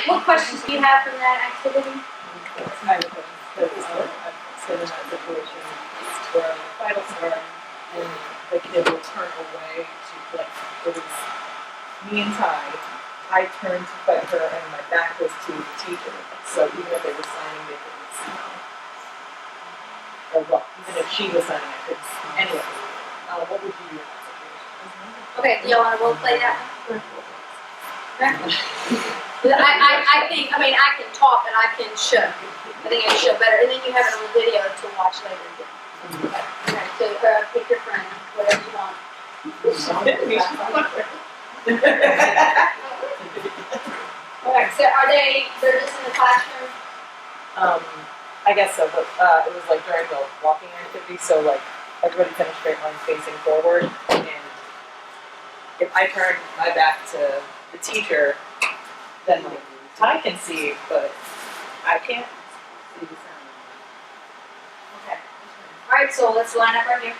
What questions do you have from that activity? I have a question, because I've been in that situation where the final start and the kid will turn away to, like, it was me and Ty. I turned to fight her and my back was to the teacher. So even if they were signing, they couldn't see me. Or well, even if she was signing, I couldn't see. Anyway, what would you do in that situation? Okay, do y'all want to role play that? Okay. I think, I can talk and I can show. I think I can show better. And then you have it on video to watch later again. Okay, so pick your friend, whatever you want. Okay, so they're just in the classroom? I guess so, but it was like during the walking activity, so like everybody's in a straight line facing forward, and if I turn my back to the teacher, then like Ty can see, but I can't see the sound. Okay. Alright, so let's line up right here.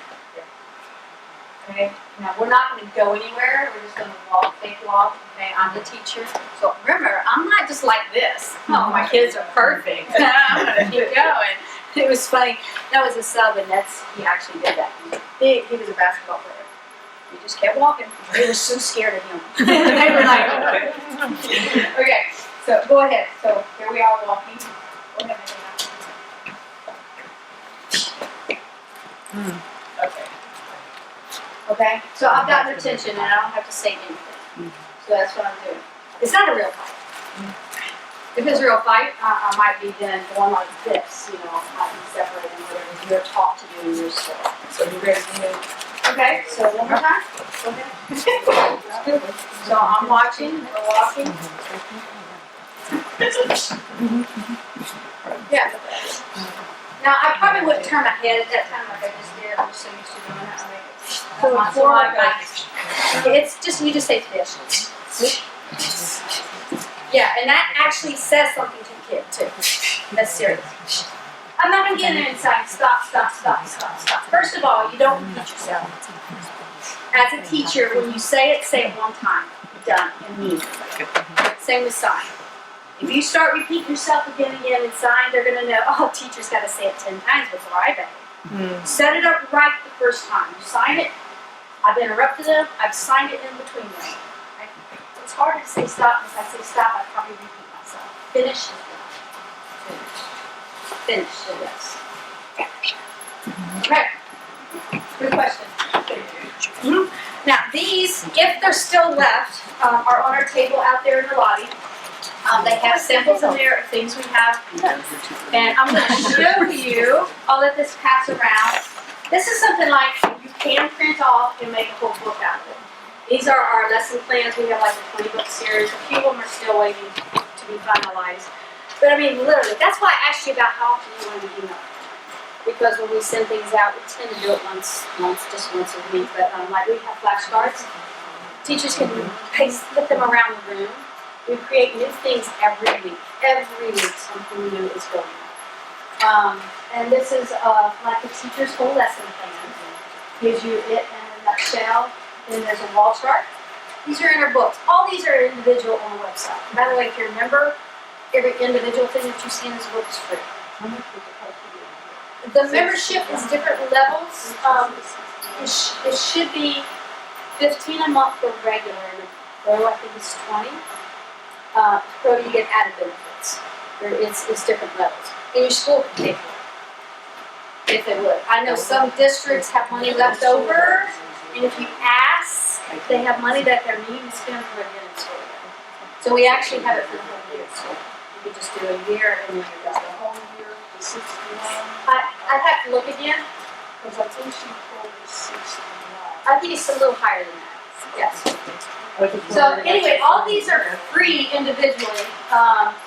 Okay, now we're not going to go anywhere, we're just going to walk, fake walk. Okay, I'm the teacher. So remember, I'm not just like this. Oh, my kids are perfect. I'm going to keep going. It was funny. That was a sub, and he actually did that. He was a basketball player. He just kept walking. They were so scared of him. They were like, okay, so go ahead. So here we are walking. Go ahead. Okay. Okay, so I've got their attention and I don't have to say anything. So that's what I'm doing. It's not a real fight. If it's a real fight, I might be then going like this, might be separating whatever you're taught to do in your school. So you ready to move? Okay, so one more time. Go ahead. So I'm watching, we're walking. Yeah. Now I probably wouldn't turn my head at that time like I just did. I'm just so used to doing that. It's just, you just say fish. Yeah, and that actually says something to the kid too. That's serious. I'm not going to get in there and say, stop. First of all, you don't repeat yourself. As a teacher, when you say it one time. Done, and mean it. Same with sign. If you start repeating yourself again in sign, they're going to know, oh, teacher's got to say it 10 times before I beg. Set it up right the first time. You sign it. I've interrupted them. I've signed it in between them. Right? It's harder to say stop. If I say stop, I probably repeat myself. Finish. Finish. Yes. Okay. Good question. Now these, if they're still left, are on our table out there in the lobby. They have samples in there of things we have. And I'm going to show you, I'll let this pass around. This is something like you can print off and make a whole book out of it. These are our lesson plans. We have like a 20-book series. A few of them are still waiting to be finalized. But literally, that's why I asked you about how often you want to email. Because when we send things out, we tend to do it once a week. But like we have flashcards. Teachers can put them around the room. We create new things every week. Every week something new is going on. And this is like a teacher's whole lesson plan. Gives you it in a nutshell. Then there's a wall chart. These are in our books. All these are individual on the website. By the way, if you're a member, every individual thing that you see in this book is free. The membership is different levels. It should be $15 a month for regular. Pro, I think it's 20. Pro, you get added benefits. It's different levels. And your school can pay for it, if they would. I know some districts have money left over, and if you ask, they have money that they're needing to spend for a year in school. So we actually have it for the whole year. So you could just do a year, and then you're done. The whole year is 69. I'd have to look again. Because I think she told me 69. I think it's a little higher than that. Yes. So anyway, all these are free individually,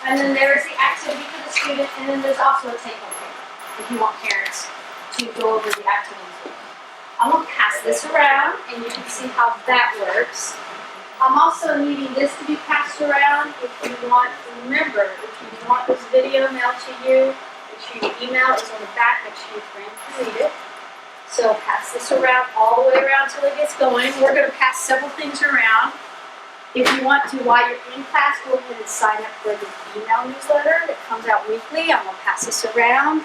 and then there's the activity for the student, and then there's also a take-home paper if you want parents to go over the activities with them. I'm going to pass this around, and you can see how that works. I'm also needing this to be passed around if you want. Remember, if you want this video mailed to you, make sure your email is on the back. Make sure your friend can read it. So pass this around all the way around till it gets going. We're going to pass several things around. If you want to, while you're in class, go ahead and sign up for the email newsletter that comes out weekly. I'm gonna pass this around.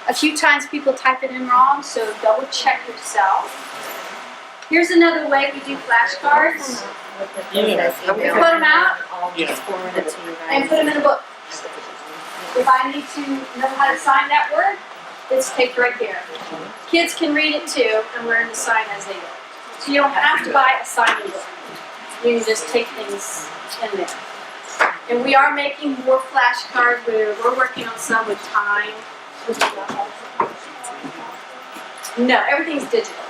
A few times people type it in wrong, so double check yourself. Here's another way we do flashcards. Yeah. You put them out Yeah. and put them in a book. If I need to know how to sign that word, it's taped right there. Kids can read it too and learn to sign as they go. So you don't have to buy a signing book. You can just take things in there. And we are making more flashcards. We're working on some with time. No, everything's digital.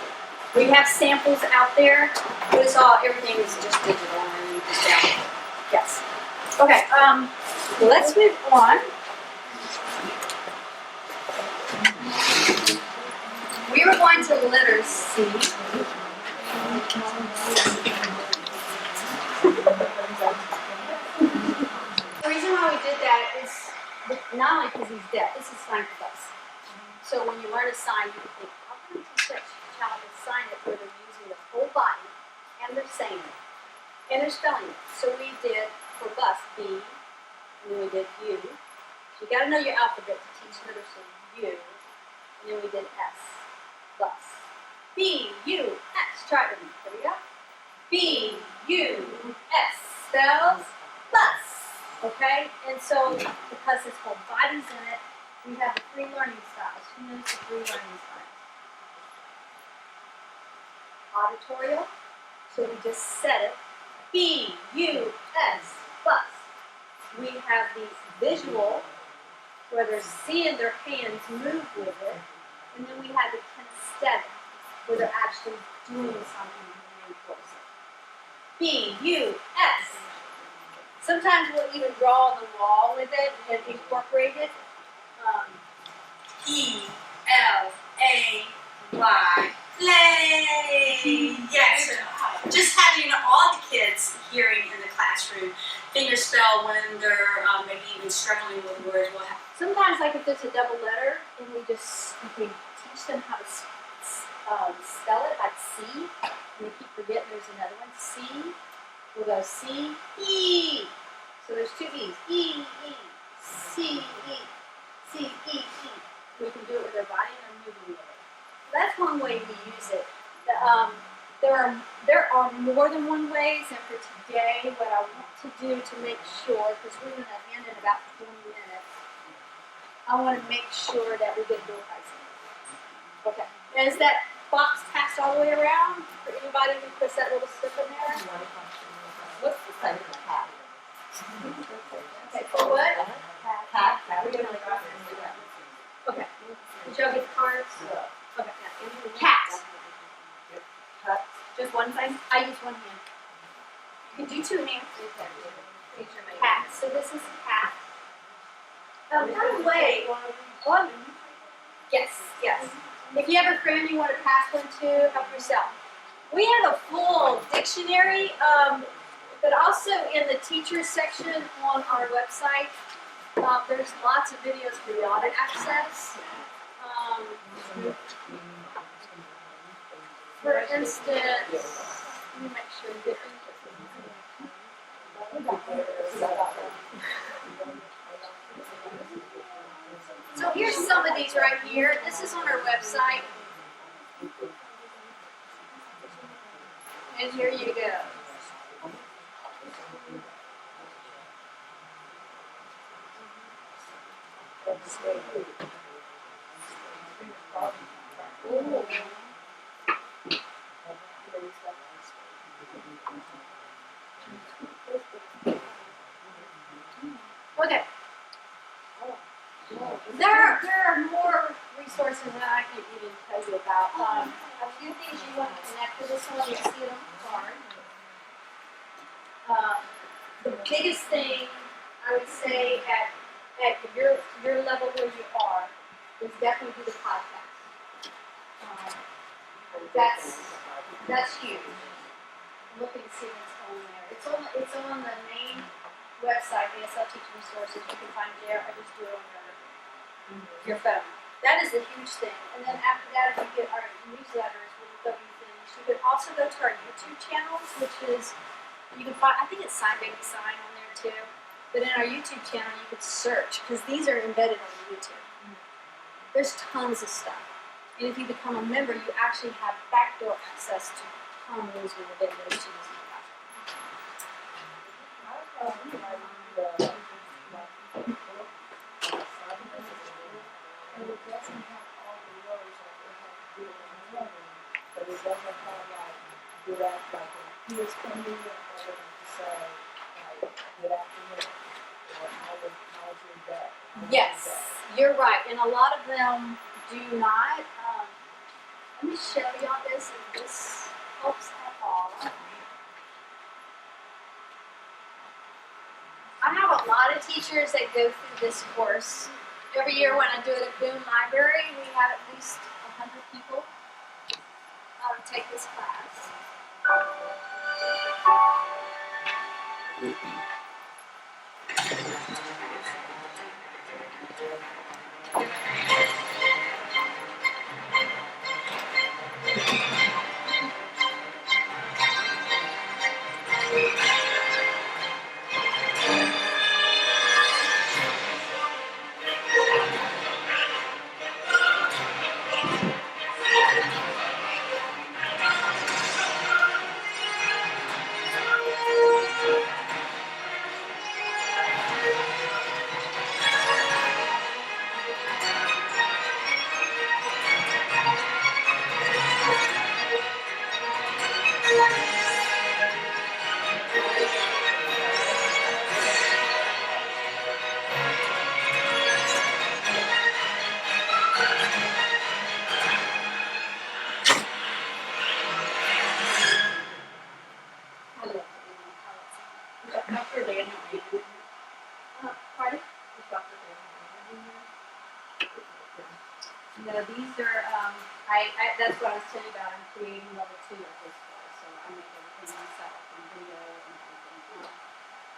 We have samples out there, but everything is just digital and you just download it. Yes. Okay, let's move on. We were going to letter C. The reason why we did that is not only because he's deaf, this is sign for us. So when you learn a sign, you can think, how can I teach that child to sign it where they're using their whole body and they're saying it and they're spelling it. So we did for bus B, and then we did U. So you got to know your alphabet to teach literacy U, and then we did S, bus. B U S. Try it with me. There we go. B U S spells bus. Okay, and so because this whole body's in it, we have the 3 learning styles. Who knows the 3 learning styles? Auditorial, so we just said it. B-U-S, bus. We have the visual, where they're seeing their hands move with it. And then we have the kinesthetic, where they're actually doing something to reinforce it. B-U-S. Sometimes we'll even draw on the wall with it and incorporate it. E-L-A-Y. Play! Yes. Just having all the kids hearing in the classroom fingerspell when they're maybe even struggling with words. Sometimes, like if there's a double letter, and we can teach them how to spell it, like C, and they keep forgetting there's another one. C. We'll go C, E. So there's 2 E's. E, E, C, E, C, E, E. We can do it with our body and our moving with it. So that's one way we use it. There are more than one ways, and for today, what I want to do to make sure, because we're going to end in about 20 minutes, I want to make sure that we get door prizes. Okay. And is that box passed all the way around for anybody who puts that little slip in there? What's the size of the hat? Okay, for what? Hat. Okay. Did y'all get the cards? Okay. Cat. Just one thing? I use one hand. You can do 2 hands. Cat. So this is cat. By the way, yes. If you have a friend you want to pass one to, help yourself. We have a full dictionary, but also in the teachers section on our website, there's lots of videos for y'all to access. For instance, let me make sure you get So here's some of these right here. This is on our website. And here you go. Ooh. Okay. There are more resources that I can even tell you about. A few things you want to connect to this one, you see it on the card. The biggest thing I would say at your level where you are is definitely do the podcast. That's huge. Look and see what's on there. It's on the main website, ASL Resources. You can find it there. I just do it on your phone. That is a huge thing. And then after that, if you get our newsletters with W things, you can also go to our YouTube channels, which is You can find, I think it's Sign Baby Sign on there too. But in our YouTube channel, you could search because these are embedded on YouTube. There's tons of stuff. And if you become a member, you actually have backdoor access to tons of videos to use in the And it doesn't have all the words like it has to do with the learning, but it doesn't have like direct, like he is coming in to say, like, good afternoon, or how's your day? Yes, you're right. And a lot of them do not. Let me show y'all this if this helps at all. I have a lot of teachers that go through this course. Every year when I do it at Boone Library, we have at least 100 people take this class. Dr. Daniel, Pardon? is Dr. Daniel No, these are, that's what I was telling you about. I'm creating level 2 of this course, so I make everything myself and video and everything.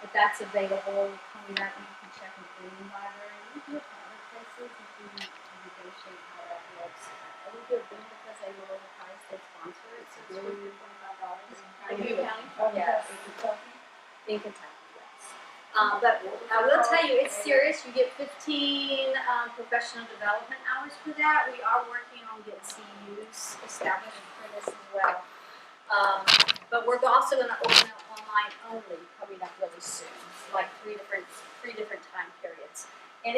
But that's available coming up, and you can check in the Boone Library. We do it for other places if we negotiate how that looks. We do it Boone because they lower the price, they sponsor it, so it's worth $25. Are you counting? Yes. In Kentucky, yes. But I will tell you, it's serious. You get 15 professional development hours for that. We are working on getting CUs established for this as well. But we're also going to open up online only coming up really soon, like three different time periods. And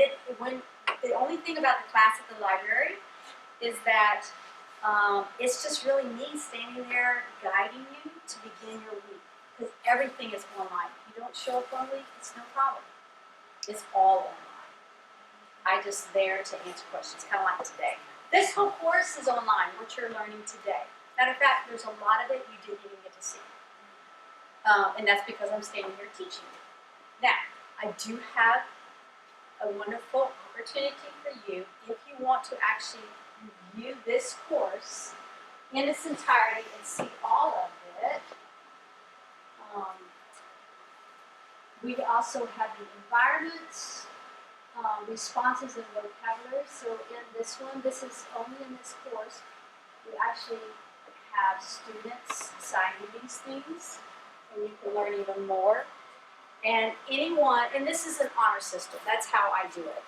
the only thing about the class at the library is that it's just really me standing there guiding you to begin your week. Because everything is online. If you don't show up 1 week, it's no problem. It's all online. I'm just there to answer questions, kind of like today. This whole course is online, what you're learning today. Matter of fact, there's a lot of it you didn't even get to see. And that's because I'm standing here teaching you. Now, I do have a wonderful opportunity for you if you want to actually review this course in its entirety and see all of it. We also have the environments, responses, and vocabulary. So in this one, this is only in this course, we actually have students signing these things, and you can learn even more. And anyone, and this is an honor system, that's how I do it.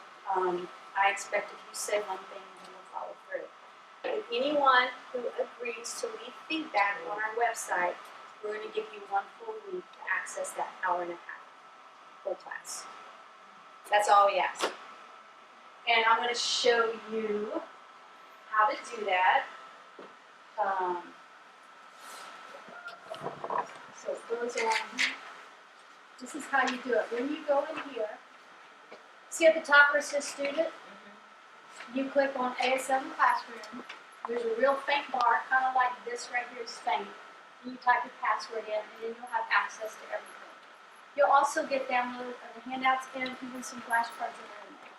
I expect if you say one thing, you will follow through. But anyone who agrees to leave feedback on our website, we're going to give you 1 full week to access that hour and a half full class. That's all we ask. And I'm going to show you how to do that. So it goes on. This is how you do it. When you go in here, see at the top where it says student? You click on ASL Classroom. There's a real faint bar, kind of like this right here is faint. And you type your password in, and then you'll have access to everything. You'll also get download the handouts and even some flashcards that are in there.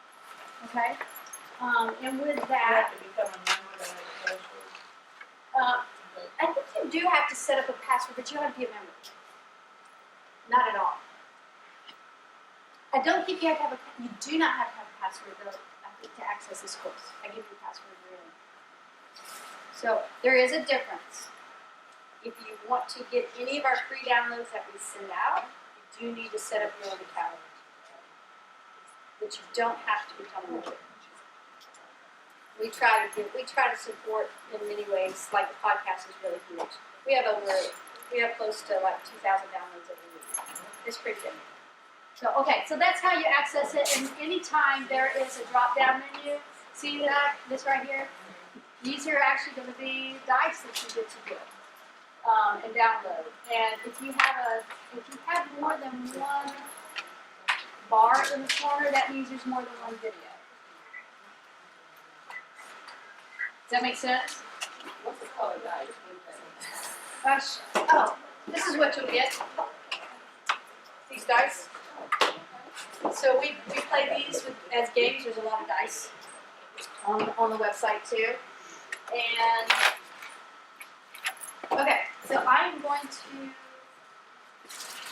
Okay? And with You that, have to become a member to have a password. I think you do have to set up a password, but you don't have to be a member. Not at all. I don't think you have to have you do not have to have a password though, I think, to access this course. I give you a password really. So there is a difference. If you want to get any of our free downloads that we send out, you do need to set up your own account. But you don't have to become a member. We try to support in many ways. Like the podcast is really huge. We have close to like 2,000 downloads every week. It's pretty good. So okay, so that's how you access it. And anytime there is a drop-down menu, see that this right here. These are actually going to be dice that you get to do and download. And if you have more than one bar in the corner, that means there's more than one video. Does that make sense? What's the color dice? Gosh. Oh, this is what you'll get. These dice. So we play these as games. There's a lot of dice on the website too. And okay, so I'm going to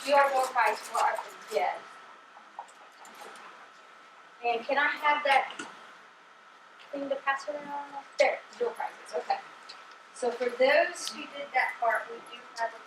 do our door prize for our forget. And can I have that thing to pass around? There, door prizes. Okay. So for those who did that part, we do have a